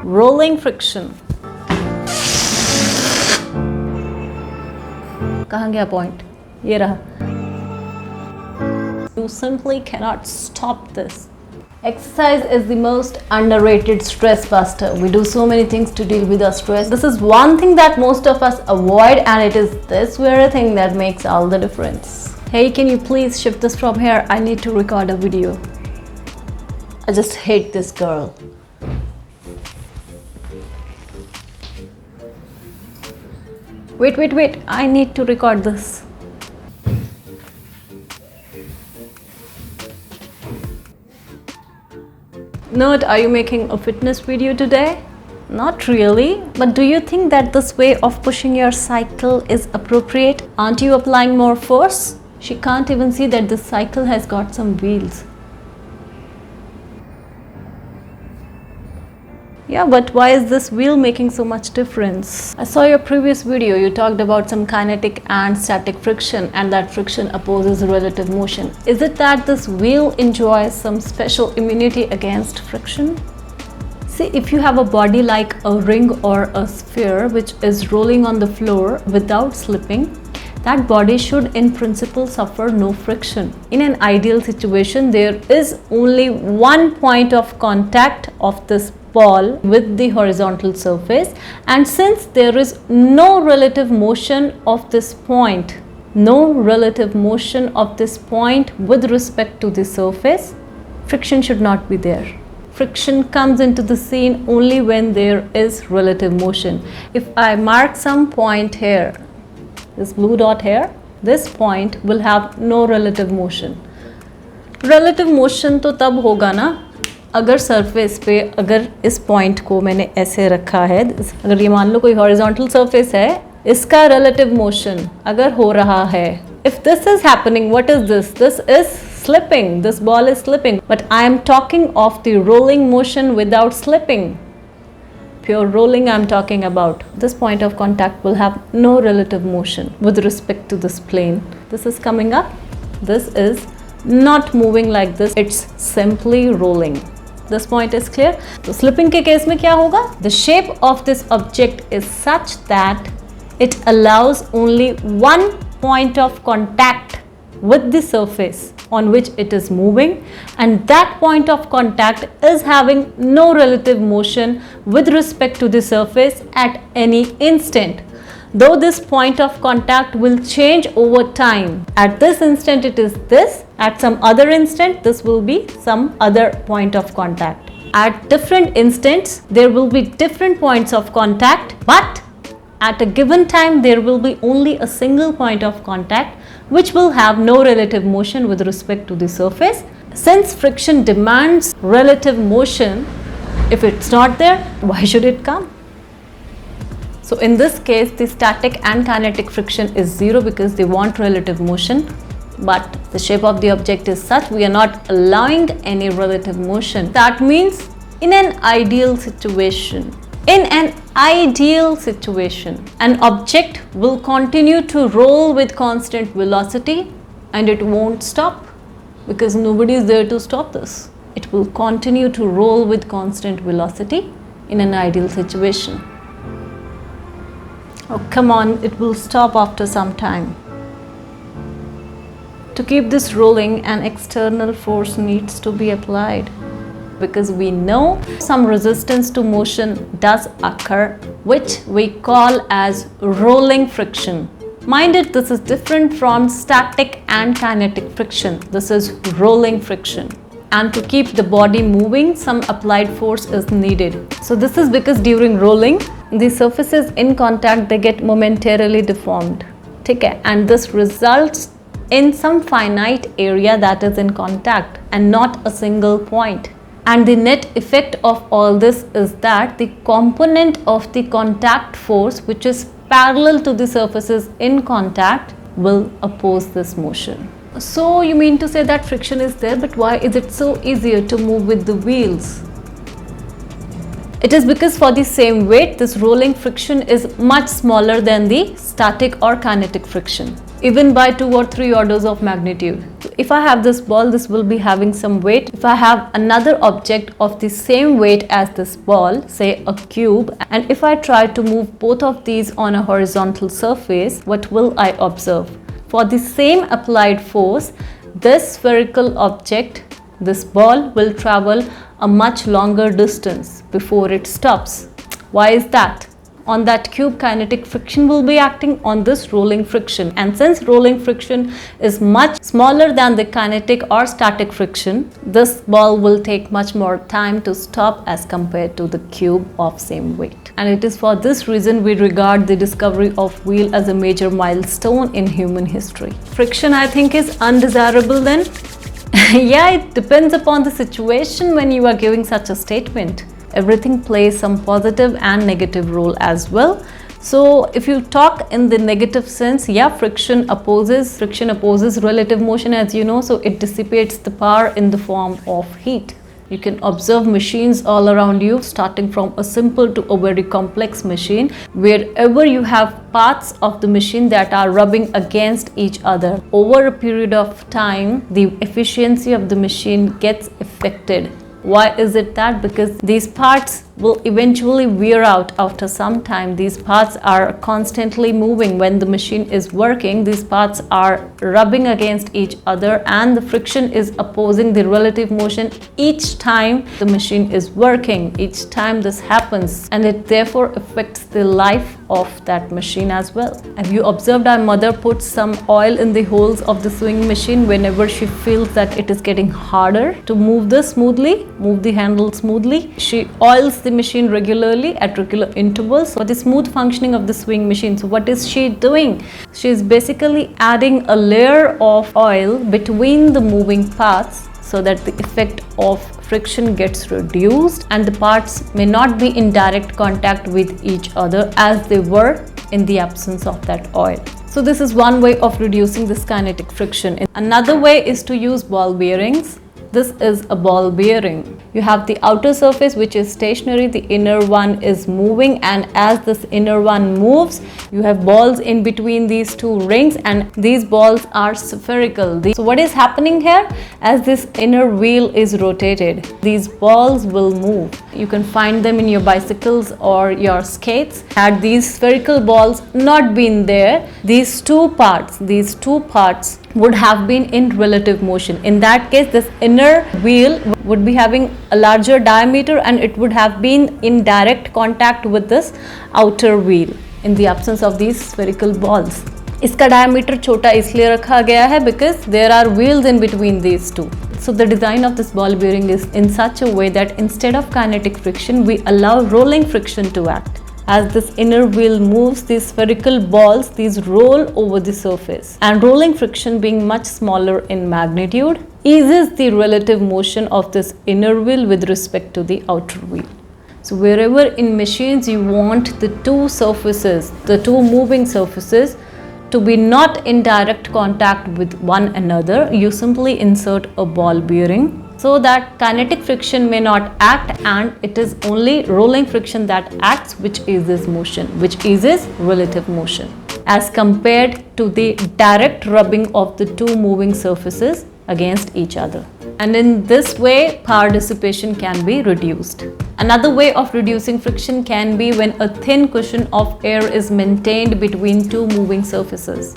rolling friction. कहाँ गया point? ये रहा. You simply cannot stop this. Exercise is the most underrated stress buster. We do so many things to deal with our stress. This is one thing that most of us avoid, and it is this very thing that makes all the difference. Hey, can you please shift this from here? I need to record a video. I just hate this girl. Wait. I need to record this. Nerd, are you making a fitness video today? Not really, but do you think that this way of pushing your cycle is appropriate? Aren't you applying more force? She can't even see that this cycle has got some wheels. Yeah, but why is this wheel making so much difference? I saw your previous video. You talked about some kinetic and static friction, and that friction opposes relative motion. Is it that this wheel enjoys some special immunity against friction? See, if you have a body like a ring or a sphere which is rolling on the floor without slipping, that body should in principle suffer no friction. In an ideal situation, there is only one point of contact of this ball with the horizontal surface, and since there is no relative motion of this point with respect to the surface, friction should not be there. Friction comes into the scene only when there is relative motion. If I mark some point here, this blue dot here, this point will have no relative motion. Relative motion तो तब होगा ना अगर surface पे, अगर इस point को मैंने ऐसे रखा है, अगर ये मान लो कोई हॉरिजॉन्टल सरफेस है, इसका रिलेटिव मोशन अगर हो रहा है, if this is happening, what is this? This is slipping. This ball is slipping. But I am talking of the rolling motion without slipping. Pure rolling I am talking about. This point of contact will have no relative motion with respect to this plane. This is coming up. This is not moving like this. It's simply rolling. This point is clear. So slipping के case में क्या होगा? The shape of this object is such that it allows only one point of contact with the surface on which it is moving, and that point of contact is having no relative motion with respect to the surface at any instant. Though this point of contact will change over time. At this instant it is this, at some other instant this will be some other point of contact. At different instants there will be different points of contact, but at a given time there will be only a single point of contact which will have no relative motion with respect to the surface. Since friction demands relative motion, if it's not there, why should it come? So in this case, the static and kinetic friction is zero because they want relative motion, but the shape of the object is such we are not allowing any relative motion. That means in an ideal situation, an object will continue to roll with constant velocity and it won't stop because nobody is there to stop this. It will continue to roll with constant velocity in an ideal situation. Oh, come on, it will stop after some time. To keep this rolling, an external force needs to be applied because we know some resistance to motion does occur, which we call as rolling friction. Mind it, this is different from static and kinetic friction. This is rolling friction. And to keep the body moving, some applied force is needed. So this is because during rolling, the surfaces in contact, they get momentarily deformed. Okay? And this results in some finite area that is in contact and not a single point. And the net effect of all this is that the component of the contact force, which is parallel to the surfaces in contact, will oppose this motion. So you mean to say that friction is there, but why is it so easier to move with the wheels? It is because for the same weight, this rolling friction is much smaller than the static or kinetic friction. even by 2 or 3 orders of magnitude. So if I have this ball, this will be having some weight. If I have another object of the same weight as this ball, say a cube, and if I try to move both of these on a horizontal surface, what will I observe? For the same applied force, this spherical object, this ball, will travel a much longer distance before it stops. Why is that? On that cube, kinetic friction will be acting on this rolling friction, and since rolling friction is much smaller than the kinetic or static friction, this ball will take much more time to stop as compared to the cube of same weight. And it is for this reason we regard the discovery of wheel as a major milestone in human history. Friction, I think, is undesirable then. Yeah, it depends upon the situation when you are giving such a statement. Everything plays some positive and negative role as well. So if you talk in the negative sense, yeah, friction opposes relative motion, as you know, so it dissipates the power in the form of heat. You can observe machines all around you, starting from a simple to a very complex machine. Wherever you have parts of the machine that are rubbing against each other, over a period of time, the efficiency of the machine gets affected. Why is it that? Because these parts will eventually wear out after some time. These parts are constantly moving. When the machine is working, these parts are rubbing against each other, and the friction is opposing the relative motion each time the machine is working. Each time this happens, and it therefore affects the life of that machine as well. Have you observed our mother puts some oil in the holes of the sewing machine whenever she feels that it is getting harder to move the handle smoothly? She oils the machine regularly at regular intervals for the smooth functioning of the sewing machine. So what is she doing? She is basically adding a layer of oil between the moving parts so that the effect of friction gets reduced and the parts may not be in direct contact with each other as they were in the absence of that oil. So this is one way of reducing this kinetic friction. Another way is to use ball bearings. This is a ball bearing. You have the outer surface which is stationary, the inner one is moving, and as this inner one moves, you have balls in between these two rings, and these balls are spherical. So what is happening here? As this inner wheel is rotated, these balls will move. You can find them in your bicycles or your skates. Had these spherical balls not been there, these two parts would have been in relative motion. In that case, this inner wheel would be having a larger diameter and it would have been in direct contact with this outer wheel in the absence of these spherical balls. इसका diameter छोटा इसलिए रखा गया है because there are wheels in between these two. So the design of this ball bearing is in such a way that instead of kinetic friction, we allow rolling friction to act. As this inner wheel moves, these spherical balls, these roll over the surface, and rolling friction, being much smaller in magnitude, eases the relative motion of this inner wheel with respect to the outer wheel. So wherever in machines you want the two surfaces, the two moving surfaces, to be not in direct contact with one another, you simply insert a ball bearing so that kinetic friction may not act, and it is only rolling friction that acts, which eases motion, which eases relative motion, as compared to the direct rubbing of the two moving surfaces against each other. And in this way, power dissipation can be reduced. Another way of reducing friction can be when a thin cushion of air is maintained between two moving surfaces,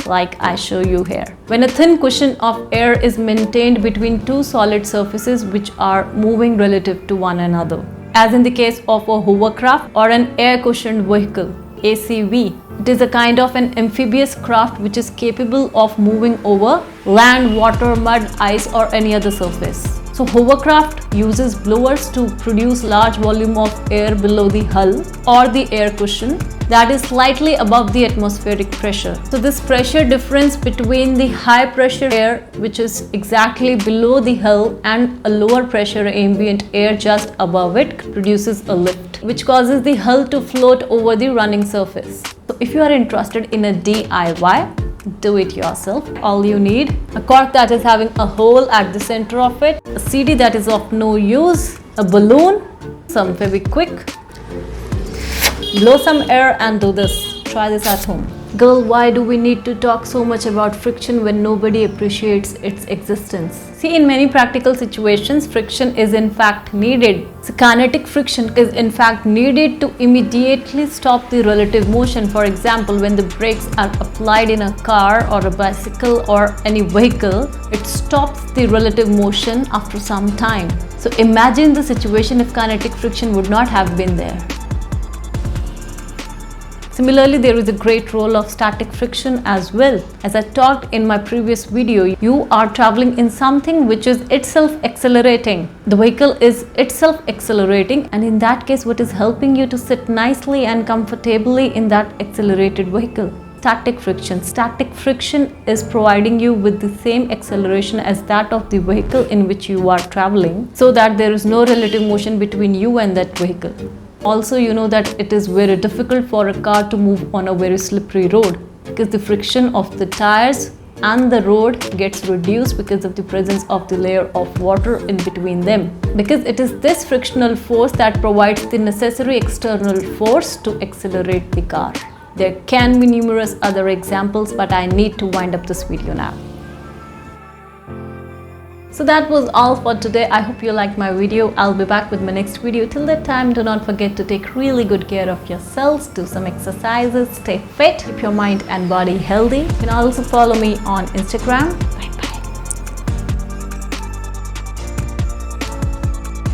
like I show you here. When a thin cushion of air is maintained between two solid surfaces which are moving relative to one another, as in the case of a hovercraft or an air-cushioned vehicle, ACV. It is a kind of an amphibious craft which is capable of moving over land, water, mud, ice or any other surface. So hovercraft uses blowers to produce large volume of air below the hull or the air cushion that is slightly above the atmospheric pressure. So this pressure difference between the high pressure air, which is exactly below the hull, and a lower pressure ambient air just above it produces a lift, which causes the hull to float over the running surface. So if you are interested in a DIY, do it yourself. All you need: a cork that is having a hole at the center of it, a CD that is of no use, a balloon, some Fevikwik. Blow some air and do this. Try this at home. Girl, why do we need to talk so much about friction when nobody appreciates its existence? See, in many practical situations, friction is in fact needed. So kinetic friction is in fact needed to immediately stop the relative motion. For example, when the brakes are applied in a car or a bicycle or any vehicle, it stops the relative motion after some time. So imagine the situation if kinetic friction would not have been there. Similarly, there is a great role of static friction as well. As I talked in my previous video, you are traveling in something which is itself accelerating. The vehicle is itself accelerating, and in that case, what is helping you to sit nicely and comfortably in that accelerated vehicle? Static friction. Static friction is providing you with the same acceleration as that of the vehicle in which you are traveling, so that there is no relative motion between you and that vehicle. Also, you know that it is very difficult for a car to move on a very slippery road because the friction of the tires and the road gets reduced because of the presence of the layer of water in between them. Because it is this frictional force that provides the necessary external force to accelerate the car. There can be numerous other examples, but I need to wind up this video now. So that was all for today. I hope you liked my video. I'll be back with my next video. Till that time, do not forget to take really good care of yourselves. Do some exercises, stay fit, keep your mind and body healthy. You can also follow me on Instagram